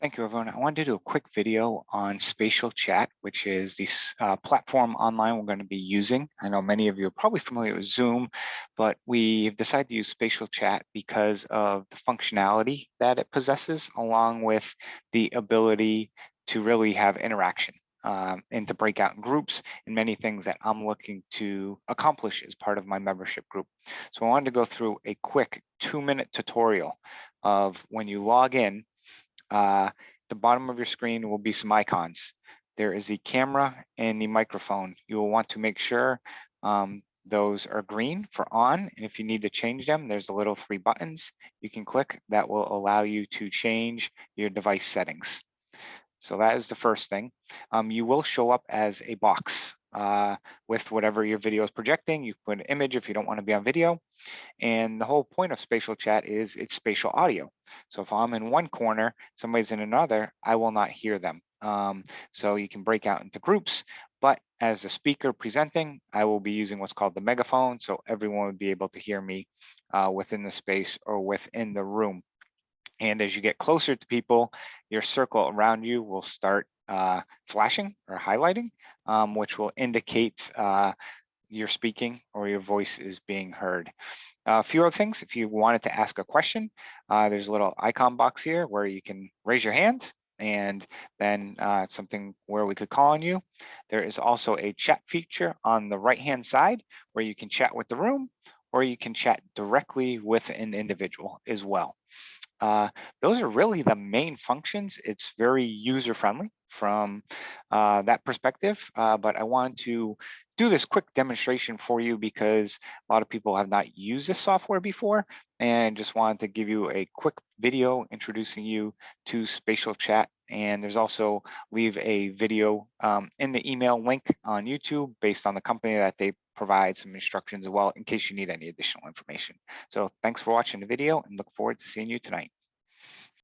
Thank you, everyone. I wanted to do a quick video on SpatialChat, which is this platform online we're going to be using. I know many of you are probably familiar with Zoom, but we've decided to use SpatialChat because of the functionality that it possesses, along with the ability to really have interaction and to break out in groups and many things that I'm looking to accomplish as part of my membership group. So I wanted to go through a quick 2-minute tutorial of when you log in. The bottom of your screen will be some icons. There is the camera and the microphone. You will want to make sure those are green for on. And if you need to change them, there's a little 3 buttons you can click that will allow you to change your device settings. So that is the first thing. You will show up as a box with whatever your video is projecting. You put an image if you don't want to be on video. And the whole point of SpatialChat is it's spatial audio. So if I'm in one corner, somebody's in another, I will not hear them. So you can break out into groups, but as a speaker presenting, I will be using what's called the megaphone, so everyone would be able to hear me within the space or within the room. And as you get closer to people, your circle around you will start flashing or highlighting, which will indicate you're speaking or your voice is being heard. A few other things, if you wanted to ask a question, there's a little icon box here where you can raise your hand, and then it's something where we could call on you. There is also a chat feature on the right-hand side where you can chat with the room, or you can chat directly with an individual as well. Those are really the main functions. It's very user-friendly from that perspective, but I wanted to do this quick demonstration for you because a lot of people have not used this software before, and just wanted to give you a quick video introducing you to SpatialChat. And there's also leave a video in the email link on YouTube based on the company that they provide some instructions as well in case you need any additional information. So thanks for watching the video and look forward to seeing you tonight.